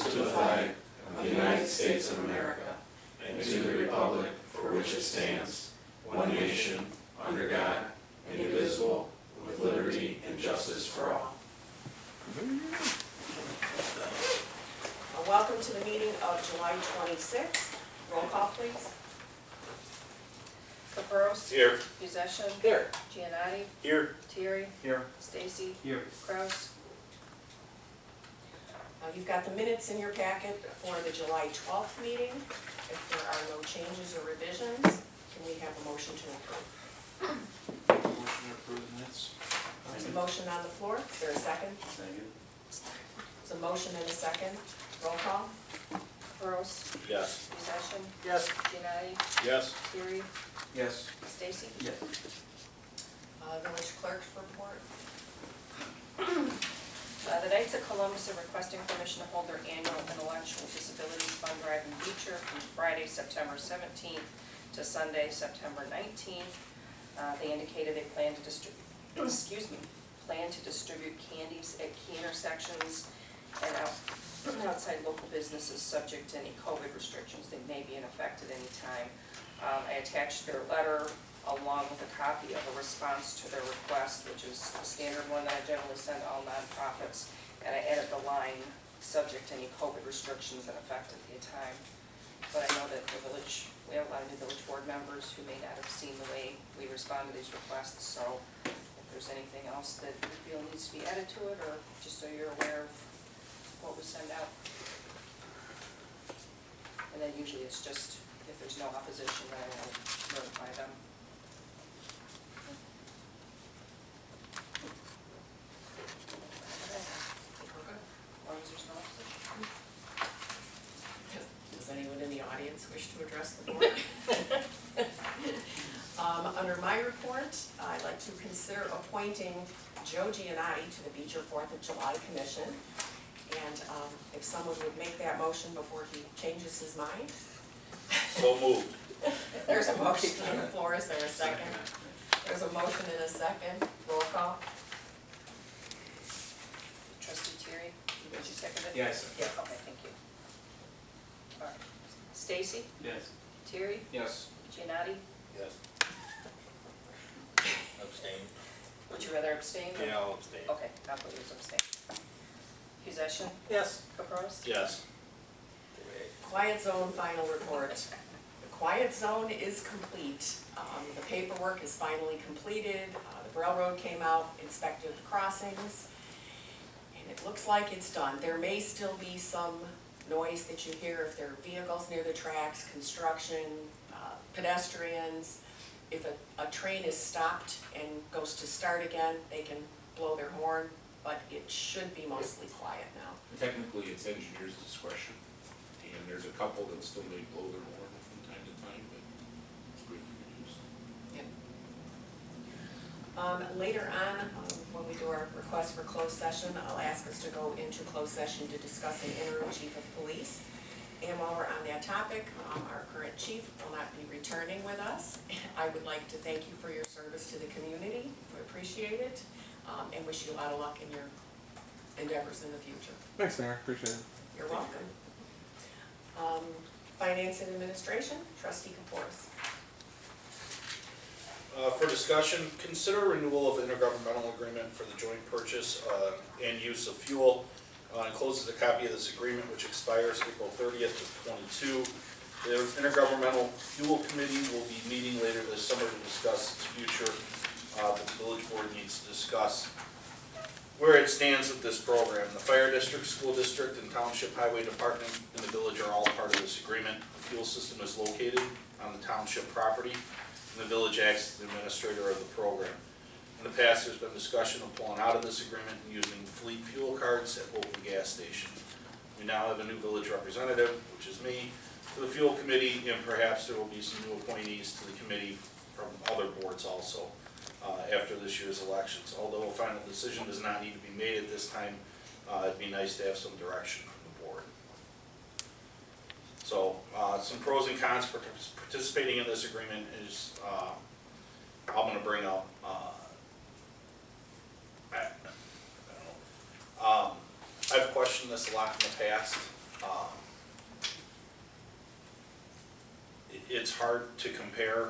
to the flag of the United States of America and to the republic for which it stands, one nation, under God, indivisible, with liberty and justice for all. Welcome to the meeting of July 26th. Roll call, please. Caperos. Here. Possession. Here. Giannotti. Here. Thierry. Here. Stacy. Here. Kraus. You've got the minutes in your packet for the July 12th meeting. If there are no changes or revisions, can we have a motion to approve? Motion to approve minutes. There's a motion on the floor. Is there a second? Second. There's a motion and a second. Roll call. Caperos. Yes. Possession. Yes. Giannotti. Yes. Thierry. Yes. Stacy. Yes. Village clerk's report. The Knights of Columbus are requesting permission to hold their annual Intellectual Disabilities Fund Drive in Beecher from Friday, September 17th to Sunday, September 19th. They indicated they plan to distribute candies at key intersections and outside local businesses subject to any COVID restrictions that may be in effect at any time. I attached their letter along with a copy of a response to their request, which is a standard one that I generally send all nonprofits, and I added the line, subject to any COVID restrictions in effect at the time. But I know that the village, we have a lot of new village board members who may not have seen the way we respond to these requests, so if there's anything else that you feel needs to be added to it, or just so you're aware of what we send out. And then usually it's just, if there's no opposition, then I will notify them. Does anyone in the audience wish to address the board? Under my report, I'd like to consider appointing Joe Giannotti to the Beecher 4th of July Commission. And if someone would make that motion before he changes his mind. So moved. There's a motion on the floor. Is there a second? There's a motion and a second. Roll call. Trustee Thierry, did you second it? Yes. Yeah, okay, thank you. All right. Stacy? Yes. Thierry? Yes. Giannotti? Yes. Abstain. Would you rather abstain? or- Yeah, I'll abstain. Okay, I'll put yours abstain. Possession? Yes. Caperos? Yes. Quiet zone final report. The quiet zone is complete. The paperwork is finally completed. The railroad came out, inspected the crossings, and it looks like it's done. There may still be some noise that you hear if there are vehicles near the tracks, construction, pedestrians. If a train is stopped and goes to start again, they can blow their horn, but it should be mostly quiet now. Technically, it's engineer's discretion, and there's a couple that still may blow their horn from time to time, but it's greatly reduced. Later on, when we do our request for closed session, I'll ask us to go into closed session to discuss an interim chief of police. And while we're on that topic, our current chief will not be returning with us. I would like to thank you for your service to the community. We appreciate it, and wish you a lot of luck in your endeavors in the future. Thanks, Mayor. Appreciate it. You're welcome. Finance and Administration, Trustee Kaporis. For discussion, consider renewal of intergovernmental agreement for the joint purchase and use of fuel. Encloses a copy of this agreement, which expires April 30th of '22. The Intergovernmental Fuel Committee will be meeting later this summer to discuss its future. But the village board needs to discuss where it stands with this program. The fire district, school district, and township highway department in the village are all part of this agreement. The fuel system is located on the township property, and the village acts as the administrator of the program. In the past, there's been discussion of pulling out of this agreement and using fleet fuel cards at local gas stations. We now have a new village representative, which is me, to the fuel committee, and perhaps there will be some new appointees to the committee from other boards also after this year's elections. Although a final decision does not need to be made at this time, it'd be nice to have some direction from the board. So some pros and cons for participating in this agreement is I'm going to bring up I've questioned this a lot in the past, It's hard to compare.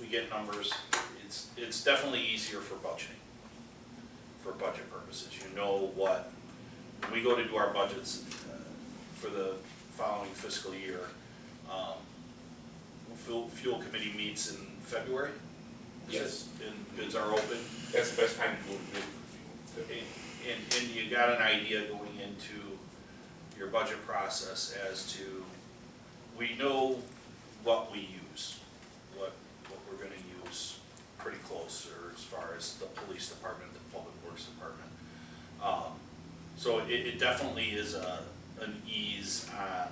We get numbers. It's definitely easier for budgeting, for budget purposes. You know what, when we go to do our budgets for the following fiscal year, fuel committee meets in February? Yes. And bids are open. That's the best time to go to bid for fuel. And you got an idea going into your budget process as to, we know what we use, what we're gonna use pretty close, or as far as the police department, the public works department. So it definitely is an ease on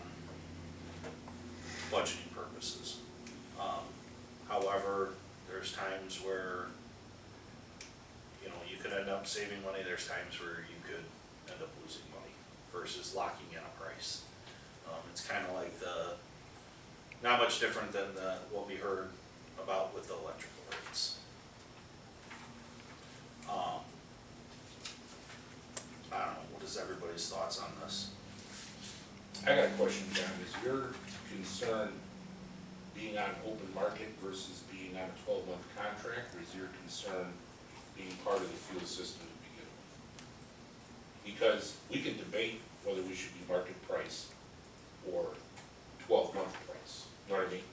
budgeting purposes. However, there's times where, you know, you could end up saving money, there's times where you could end up losing money versus locking in a price. It's kinda like not much different than what we heard about with the electrical rates. I don't know, what is everybody's thoughts on this? I got a question, John. Is your concern being on open market versus being on a 12-month contract, or is your concern being part of the fuel system to begin with? Because we can debate whether we should be market price or 12-month price, you know what I mean?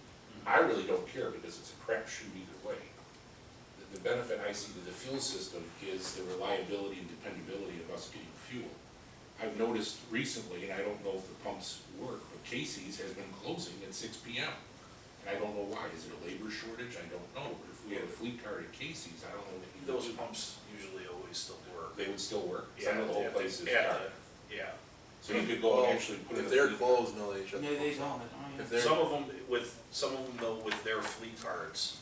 I really don't care because it's a crapshoot either way. The benefit I see to the fuel system is the reliability and dependability of us getting fuel. I've noticed recently, and I don't know if the pumps work, but Casey's has been closing at 6 p.m. And I don't know why. Is it a labor shortage? I don't know. But if we had a fleet card at Casey's, I don't know that you Those would. pumps usually always still work. They would still work? Yeah, Some of the whole place is yeah, dark. yeah. So you could go and actually put in a If they're fleet closed, no, they shut the Yeah, they pumps don't. off. If they're, Some of them though, with their fleet cards,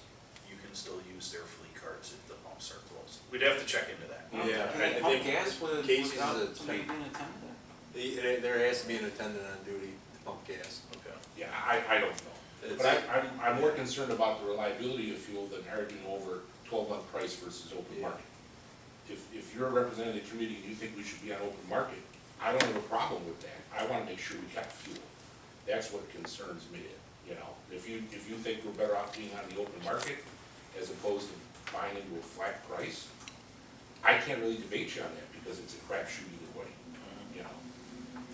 you can still use their fleet cards if the pumps are closed. We'd have to check into that. Yeah, Can they I pump think gas with, Casey's without is a somebody ten- being attended? there has to be an attendant on duty to pump gas. Okay. Yeah, I don't know. But I'm more concerned about the reliability of fuel than arguing over 12-month price versus open Yeah. market. If you're representing the community and you think we should be on open market, I don't have a problem with that. I wanna make sure we got fuel. That's what concerns me, you know. If you think we're better off being on the open market as opposed to buying into a flat price, I can't really debate you on that because it's a crapshoot either way, you know.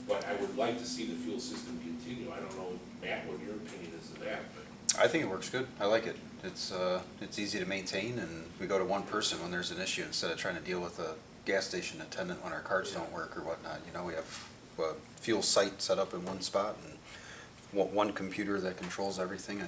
But I would like to see the fuel system continue. I don't know, Matt, what your opinion is of that, but. I think it works good. I like it. It's easy to maintain, and we go to one person when there's an issue instead of trying to deal with a gas station attendant when our cards don't work or whatnot. You know, we have a fuel site set up in one spot and one computer that controls everything.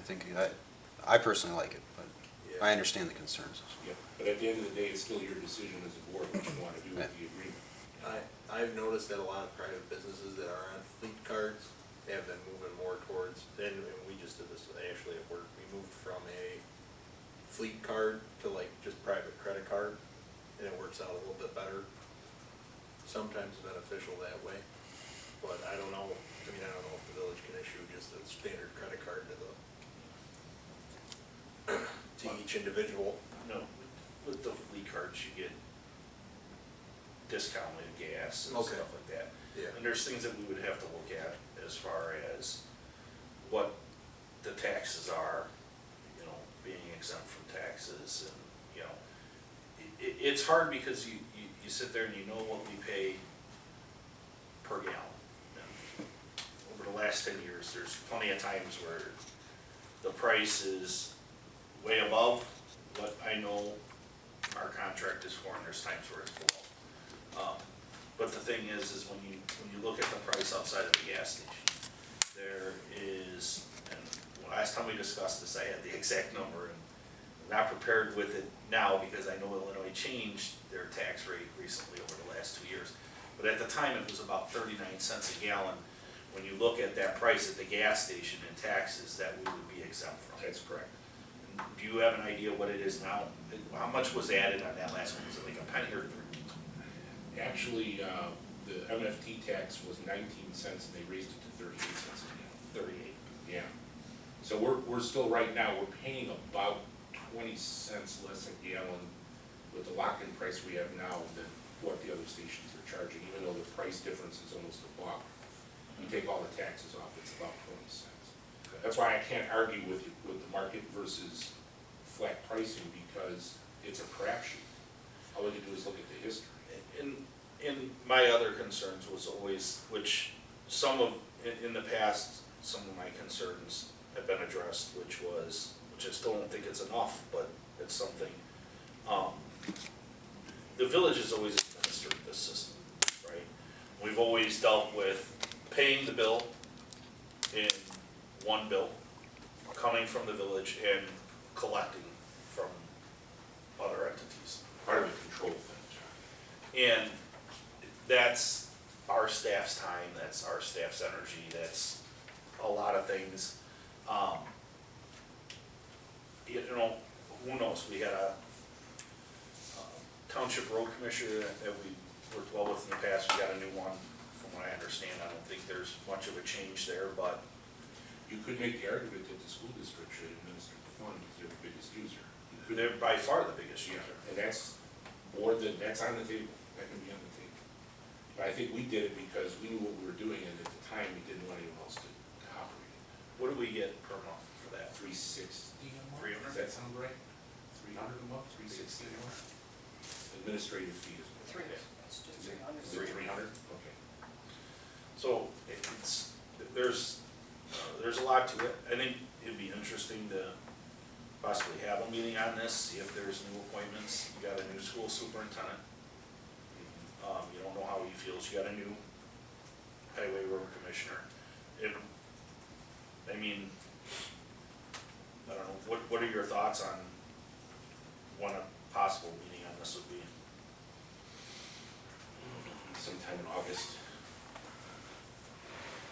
I personally like it, but Yeah. I understand the concerns. Yeah, but at the end of the day, it's still your decision as a board what you wanna do with the agreement. I've noticed that a lot of private businesses that are on fleet cards have been moving more towards, and we just did this actually at work, we moved from a fleet card to like just private credit card, and it works out a little bit better. Sometimes beneficial that way, but I don't know, I don't know if the village can issue just a standard credit card to each individual. No, with the fleet cards, you get discounted gas and Okay. stuff like that. Yeah. And there's things that we would have to look at as far as what the taxes are, you know, being exempt from taxes and, you know, it's hard because you sit there and you know what we pay per gallon. And over the last 10 years, there's plenty of times where the price is way above what I know our contract is for, and there's times where it's below. But the thing is when you look at the price outside of the gas station, there is, and the last time we discussed this, I had the exact number, and I'm not prepared with it now because I know Illinois changed their tax rate recently over the last 2 years. But at the time, it was about 39 cents a gallon. When you look at that price at the gas station and taxes, that we would be exempt from. That's correct. Do you have an idea what it is now? How much was added on that last one? Was it like a penny or? Actually, the MFT tax was 19 cents and they raised it to 38 cents a gallon. 38. Yeah. So we're still, right now, we're paying about 20 cents less a gallon with the lock-in price we have now than what the other stations are charging, even though the price difference is almost a buck. You take all the taxes off, it's about 20 cents. That's why I can't argue with you, with the market versus flat pricing, because it's a crapshoot. All we can do is look at the history. In my other concerns was always, which in the past, some of my concerns have been addressed, which I still don't think it's enough, but it's something. The village has always administered this system, right? We've always dealt with paying the bill in one bill, coming from the village and collecting from other entities. Part of the control thing, John. And that's our staff's time, that's our staff's energy, that's a lot of things. You know, who knows, we had a township road commissioner that we worked well with in the past, we got a new one, from what I understand, I don't think there's much of a change there, but You could make the argument that the school district should administer the fund because they're the biggest user. You could, they're by far the biggest user. and that's that's on the table, that can be on the table. But I think we did it because we knew what we were doing, and at the time, we didn't want anyone else to operate it. What do we get per month for that? 360 a month? 300? Does that sound right? 300 a month, 360 a month? Administrative fee is what? Three, it's just Is it 300. 300? Okay. So there's a lot to it. I think it'd be interesting to possibly have a meeting on this, see if there's new appointments. You got a new school superintendent. You don't know how he feels. You got a new highway road commissioner. I mean, I don't know, what are your thoughts on when a possible meeting on this would be? Sometime in August,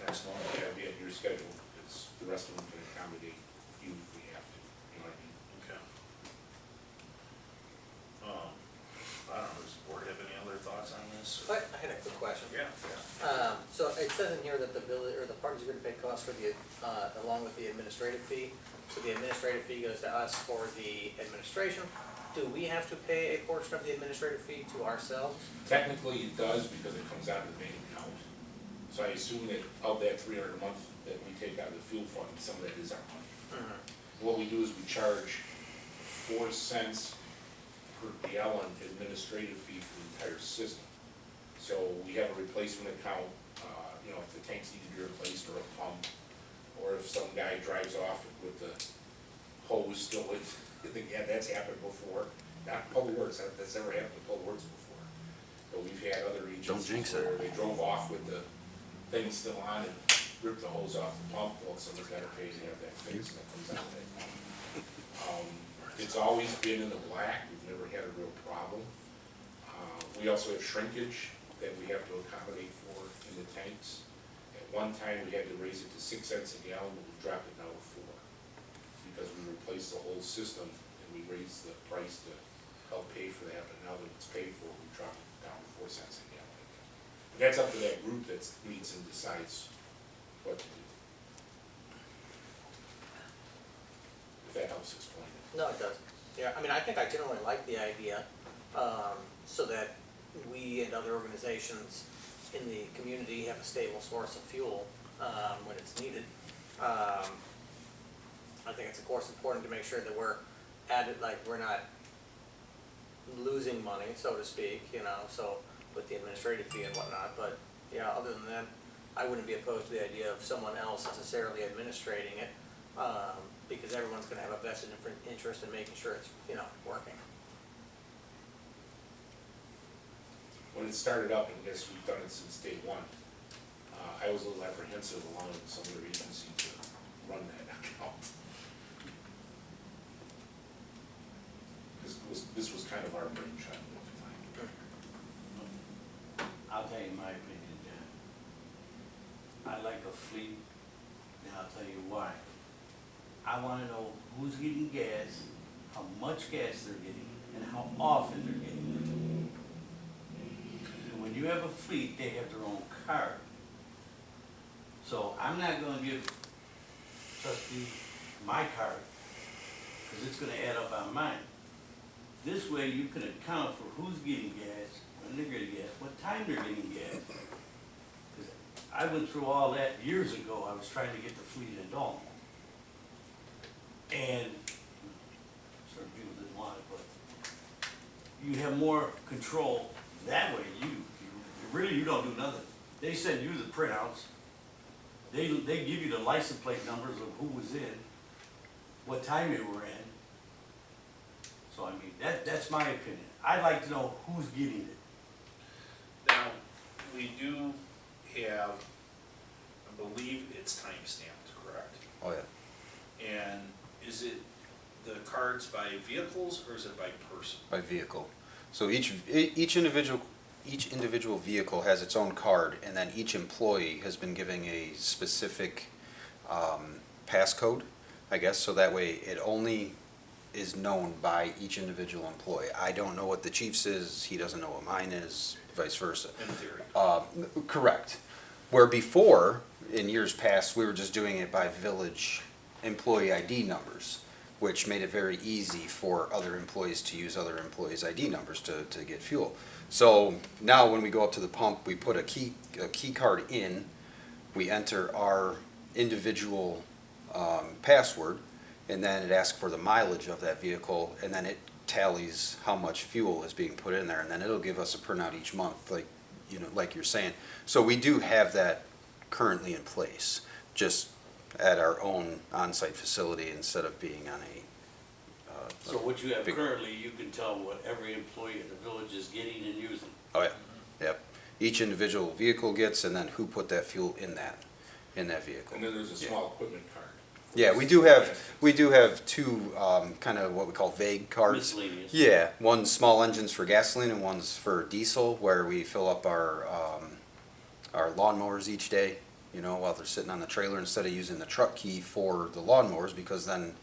Next month? yeah, be at your schedule, because the rest of them can accommodate you if we have to, you know what I mean? Okay. I don't know, does the board have any other thoughts on this? I had a quick question. Yeah. So it says in here that the village, or the parties are gonna pay costs for the, along with the administrative fee. So the administrative fee goes to us for the administration. Do we have to pay a portion of the administrative fee to ourselves? Technically, it does, because it comes out of the main account. So I assume that of that 300 a month that we take out of the fuel fund, some of that is our money. What we do is we charge 4 cents per gallon administrative fee for the entire system. So we have a replacement account, you know, if the tanks need to be replaced or a pump, or if some guy drives off with the hose still in, yeah, that's happened before. Not Public Works, that's never happened to Public Works before. But we've had other agencies jinx it. where they drove off with the thing still on and ripped the hose off the pump, well, someone's gotta pay to have that fixed, and that comes out of that. It's always been in the black, we've never had a real problem. We also have shrinkage that we have to accommodate for in the tanks. At one time, we had to raise it to 6 cents a gallon, but we've dropped it now to 4. Because we replaced the whole system and we raised the price to help pay for that, but now that it's paid for, we dropped it down to 4 cents a gallon. And that's up to that group that meets and decides what to do. If that helps explain it. No, it doesn't. Yeah, I mean, I think I generally like the idea, so that we and other organizations in the community have a stable source of fuel, when it's needed. I think it's of course important to make sure that we're we're not losing money, so to speak, you know, so with the administrative fee and whatnot, but yeah, other than that, I wouldn't be opposed to the idea of someone else necessarily administrating it, because everyone's gonna have a vested interest in making sure it's, you know, working. When it started up, and I guess we've done it since day one, I was a little apprehensive along with some other agency to run that account. This was kind of our brainchild at the time. I'll tell you my opinion, John. I like a fleet, and I'll tell you why. I wanna know who's getting gas, how much gas they're getting, and how often they're getting it. And when you have a fleet, they have their own card. So I'm not gonna give trustee my card, cause it's gonna add up on mine. This way you can account for who's getting gas, when they're getting gas, what time they're getting gas. 'Cause I went through all that years ago, I was trying to get the fleet in Dalton. And certain people didn't want it, but you have more control that way. You don't do nothing. They send you the printouts. They give you the license plate numbers of who was in, what time they were in. So I mean, that's my opinion. I'd like to know who's getting it. Now, we do have, I believe it's time stamped, correct? Oh, yeah, And is it the cards by vehicles or is it by person? by vehicle. So each individual vehicle has its own card, and then each employee has been giving a specific passcode, I guess, so that way it only is known by each individual employee. I don't know what the chief's is, he doesn't know what mine is, vice versa. In theory. Correct. Where before, in years past, we were just doing it by village employee ID numbers, which made it very easy for other employees to use other employees' ID numbers to get fuel. So now when we go up to the pump, we put a key card in, we enter our individual password, and then it asks for the mileage of that vehicle, and then it tallies how much fuel is being put in there, and then it'll give us a printout each month, like you're saying. So we do have that currently in place, just at our own on-site facility instead of being on a. So what you have big- currently, you can tell what every employee in the village is getting and using. Oh, yeah, yep. Each individual vehicle gets, and then who put that fuel in that vehicle. And then there's a small equipment card. Yeah, we do have two, kind of what we call vague cards. Miscellaneous. Yeah, one's small engines for gasoline and one's for diesel, where we fill up our lawnmowers each day, while they're sitting on the trailer, instead of using the truck key for the lawnmowers, because then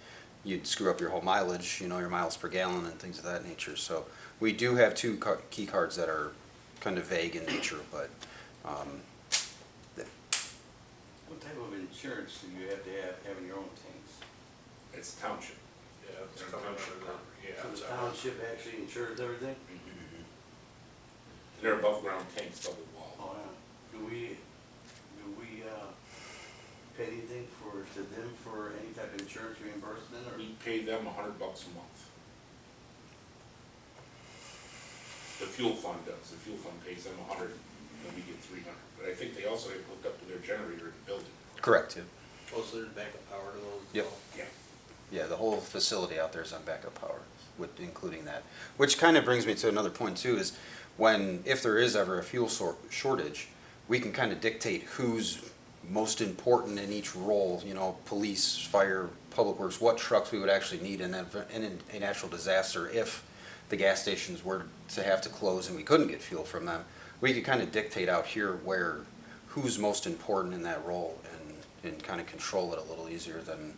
you'd screw up your whole mileage, your miles per gallon and things of that nature. So we do have two key cards that are kind of vague in nature, but, What type of insurance do you have to have having your own tanks? It's township. Yeah, it's They're coming township under property, the, yeah. So it's the our- township actually insures everything? They're above ground tanks, double wall. Oh, yeah. Do we pay anything to them for any type of insurance reimbursement, or? We pay them $100 a month. The fuel fund does. The fuel fund pays them 100, and we get 300. But I think they also have hooked up to their generator in the building. correct, yeah. Oh, so there's backup power to those? as Yep. well? Yeah. Yeah, the whole facility out there is on backup power, including that. Which kind of brings me to another point too, is if there is ever a fuel shortage, we can kind of dictate who's most important in each role, police, fire, public works, what trucks we would actually need in a natural disaster if the gas stations were to have to close and we couldn't get fuel from them. We could kind of dictate out here who's most important in that role and kind of control it a little easier than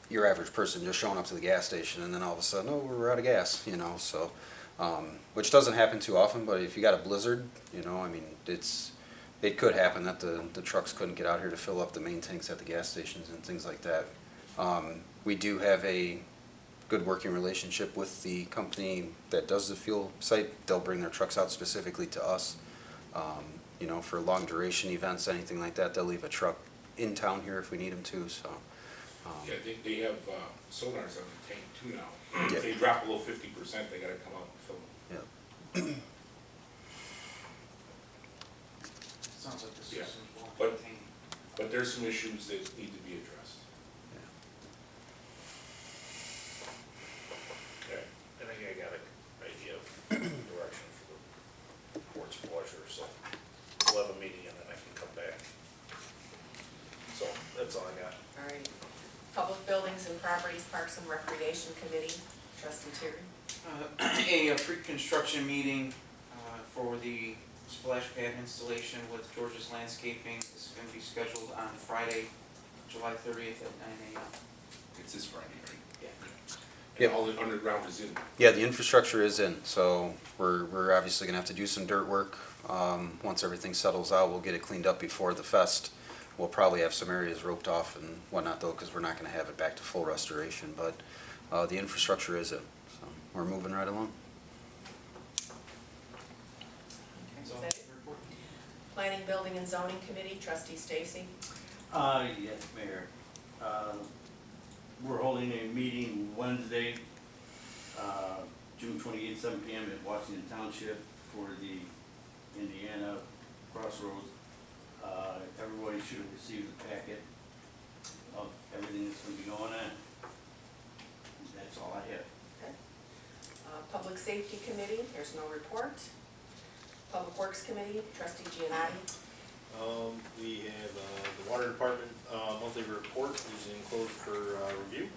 your average person just showing up to the gas station and then all of a sudden, oh, we're out of gas, so, which doesn't happen too often, but if you got a blizzard, I mean, it could happen that the trucks couldn't get out here to fill up the main tanks at the gas stations and things like that. We do have a good working relationship with the company that does the fuel site. They'll bring their trucks out specifically to us, for long duration events, anything like that. They'll leave a truck in town here if we need them to, so. Yeah, they have sonars on the tank too now. Yeah. If they drop below 50%, they gotta come out and fill them. Yeah. Sounds like the Yeah, system's well but- maintained. But there's some issues that need to be addressed. Okay, I think I got an idea of direction for the board's pleasure, so we'll have a meeting and then I can come back. So, that's all I got. All right. Public Buildings and Properties, Parks and Recreation Committee, trustee Terry. A pre-construction meeting for the splash pad installation with George's Landscaping is going to be scheduled on Friday, July 30th at 9 a.m. It's this Friday, right? Yeah. And all the underground is in. Yeah, the infrastructure is in, so we're obviously gonna have to do some dirt work. Once everything settles out, we'll get it cleaned up before the fest. We'll probably have some areas roped off and whatnot though, because we're not gonna have it back to full restoration, but the infrastructure is in, so we're moving right along. That's all I Is that have to report. Planning, Building, and Zoning Committee, trustee Stacy. Yes, Mayor. We're holding a meeting Wednesday, June 28th, 7 PM at Washington Township for the Indiana Crossroads. Everybody should have received the packet of everything that's gonna be going on. That's all I have. Okay. Public Safety Committee, there's no report. Public Works Committee, trustee Giannotti. We have, the water department, monthly report is enclosed for, review.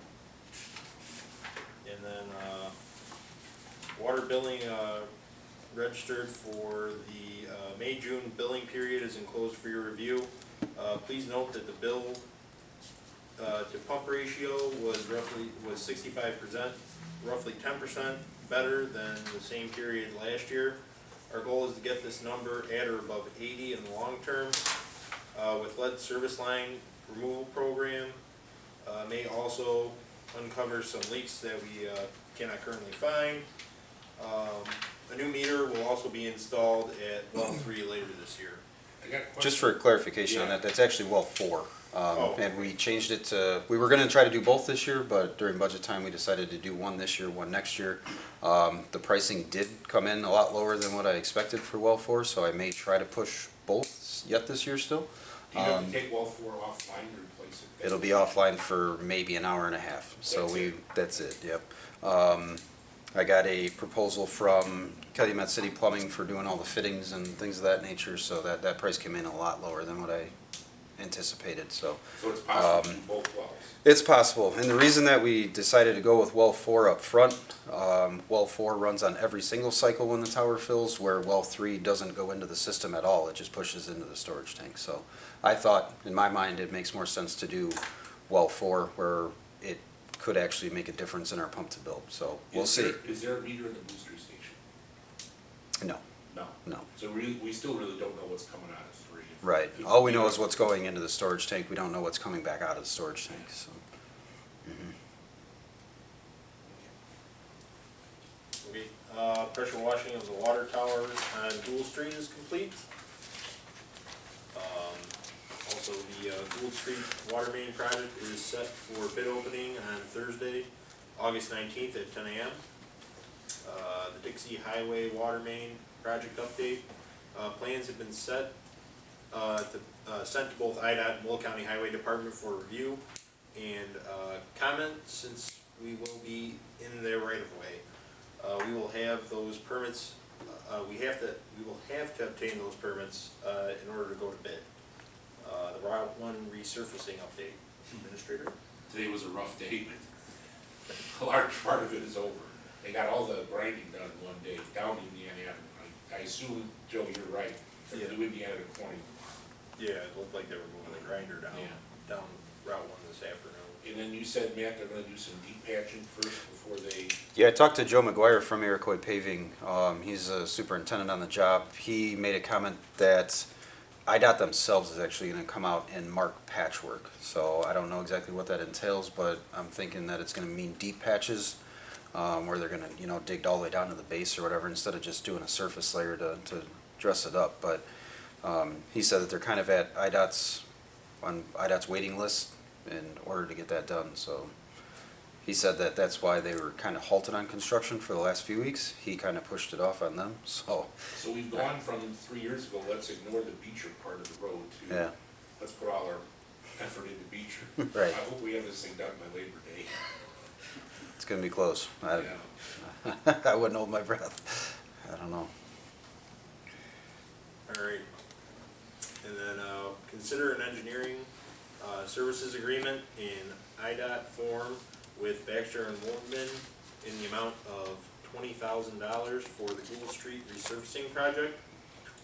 And then, water billing, registered for the, May-June billing period is enclosed for your review. Please note that the bill, to pump ratio was 65%, roughly 10% better than the same period last year. Our goal is to get this number at or above 80 in the long term. With lead service line removal program, may also uncover some leaks that we cannot currently find. A new meter will also be installed at well 3 later this year. I got a question. Just for clarification on Yeah. that, that's actually well 4. Oh. And we changed it to, we were gonna try to do both this year, but during budget time, we decided to do one this year, one next year. The pricing did come in a lot lower than what I expected for well 4, so I may try to push both yet this year still. Do you have to take well 4 offline to replace it? It'll be offline for maybe an hour and a half, so that's it, yep. I got a proposal from Calumet City Plumbing for doing all the fittings and things of that nature, so that price came in a lot lower than what I anticipated, so. So it's possible to do both wells? It's possible, and the reason that we decided to go with well 4 up front, well 4 runs on every single cycle when the tower fills, where well 3 doesn't go into the system at all, it just pushes into the storage tank. So I thought, in my mind, it makes more sense to do well 4, where it could actually make a difference in our pump to build, so we'll see. Is there a meter in the booster station? No, No. no, So we still really don't know what's coming out of 3. right. All we know is what's going into the storage tank, we don't know what's coming back out of the storage tank, so. Okay, pressure washing of the water tower on Gould Street is complete. Also, the Gould Street water main project is set for bid opening on Thursday, August 19th at 10 a.m. The Dixie Highway water main project update, plans have been sent to both IDOT and Will County Highway Department for review and comment, since we will be in their right of way. We will have those permits, we will have to obtain those permits in order to go to bid. The Route 1 resurfacing update, Administrator. Today was a rough day, but a large part of it is over. They got all the grinding done in one day, down Indiana Avenue. I assume, Joe, you're right, from Yeah. New Indiana to Corning. Yeah, it looked like they were moving the grinder down, Yeah. down Route 1 this afternoon. And then you said, Matt, they're gonna do some deep patching first before they, Yeah, I talked to Joe McGuire from Iroquois Paving. He's a superintendent on the job. He made a comment that IDOT themselves is actually gonna come out and mark patchwork. So I don't know exactly what that entails, but I'm thinking that it's gonna mean deep patches, where they're gonna, dig all the way down to the base or whatever, instead of just doing a surface layer to dress it up. But he said that they're kind of on IDOT's waiting list in order to get that done, so. He said that that's why they were kind of halted on construction for the last few weeks. He kind of pushed it off on them, so, so we've gone from 3 years ago, let's ignore the Beecher part of the road to, yeah, let's put all our effort into Beecher. Right. I hope we have this thing done by Labor Day. it's gonna be close. Yeah. I wouldn't hold my breath. I don't know. Alright, and then, consider an engineering, services agreement in IDOT form with Baxter and Woodman in the amount of $20,000 for the Gould Street resurfacing project.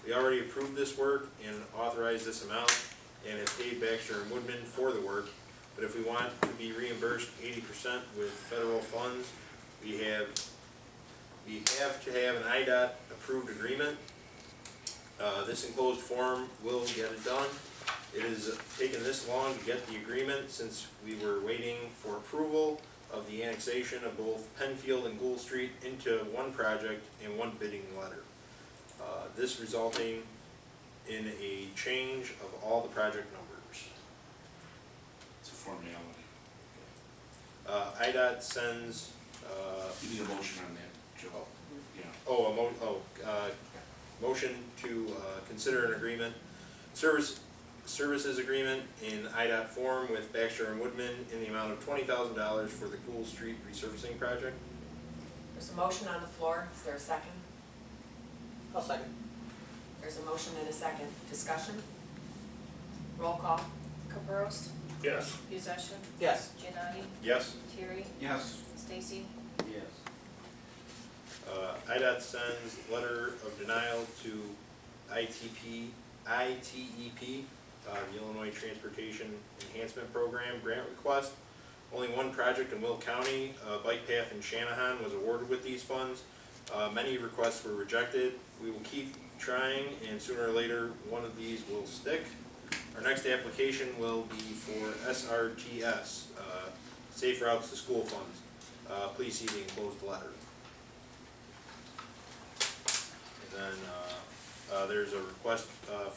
We already approved this work and authorized this amount and have paid Baxter and Woodman for the work. But if we want to be reimbursed 80% with federal funds, we have to have an IDOT approved agreement. This enclosed form will get it done. It has taken this long to get the agreement since we were waiting for approval of the annexation of both Penfield and Gould Street into one project and one bidding letter. This resulting in a change of all the project numbers. It's a formality. IDOT sends, You need a motion on that, Joe. Yeah. motion to, consider an agreement, services agreement in IDOT form with Baxter and Woodman in the amount of $20,000 for the Cool Street resurfacing project. There's a motion on the floor, is there a second? I'll second. There's a motion and a second, discussion? Roll call? Caprost, Yes. Musician, Yes. Giannotti, Yes. Terry, Yes. Stacy, Yes. IDOT sends letter of denial to ITEP, the Illinois Transportation Enhancement Program grant request. Only one project in Will County, bike path in Shanahan, was awarded with these funds. Many requests were rejected. We will keep trying, and sooner or later, one of these will stick. Our next application will be for SRTS, Safe Routes to School Funds. Please see the enclosed letter. And then, there's a request,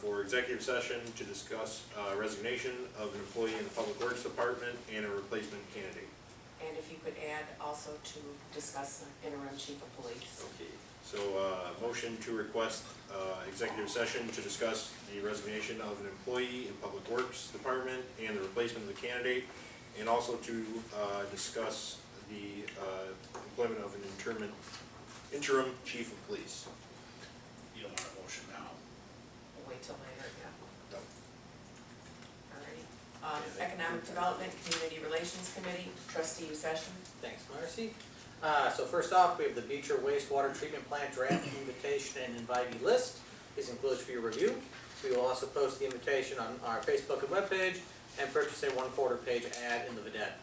for executive session to discuss, resignation of an employee in the Public Works Department and a replacement candidate. And if you could add also to discuss the interim chief of police. Okay. So, motion to request, executive session to discuss the resignation of an employee in Public Works Department and the replacement of the candidate, and also to, discuss the, employment of an interim chief of police. You don't want a motion now. We'll wait till later, yeah. No. Alrighty. Economic Development, Community Relations Committee, trustee session. Thanks, Marcy. So first off, we have the Beecher wastewater treatment plant draft invitation and invitee list is enclosed for your review. We will also post the invitation on our Facebook and webpage and purchase a 1/4 page ad in the Vidette.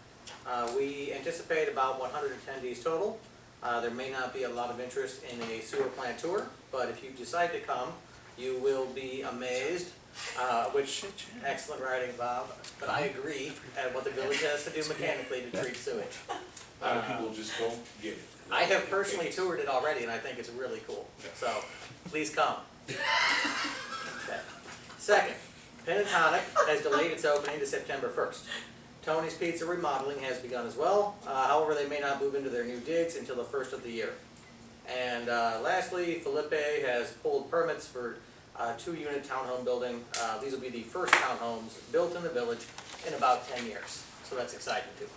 We anticipate about 100 attendees total. There may not be a lot of interest in a sewer plant tour, but if you decide to come, you will be amazed, excellent writing, Bob, but I agree at what the village has to do mechanically to treat sewage. A lot of people just don't get it. I have personally toured it already, and I think it's really cool, so please come. Okay. Second, Pentatonic has delayed its opening to September 1st. Tony's Pizza remodeling has begun as well, however, they may not move into their new digs until the first of the year. And lastly, Felipe has pulled permits for a 2-unit townhome building. These will be the first townhomes built in the village in about 10 years, so that's exciting too.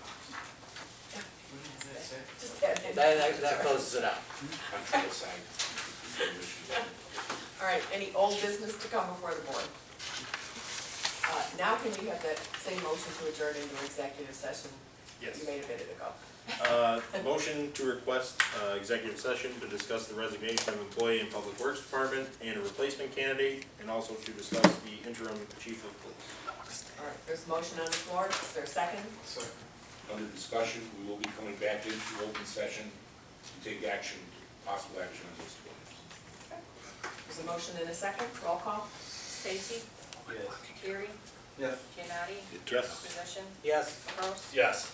Just add in. That closes it out. I'm trying to decide. Alright, any old business to come before the board? Now can we have that same motion to adjourn into executive session? Yes. You made a minute ago. Motion to request, executive session to discuss the resignation of employee in Public Works Department and a replacement candidate, and also to discuss the interim chief of police. Alright, there's a motion on the floor, is there a second? Under discussion, we will be coming back into open session to take action, possible action on this. There's a motion and a second, roll call? Stacy, Yes. Terry, Yes. Giannotti, Yes. Musician, Yes. Caprost, Yes.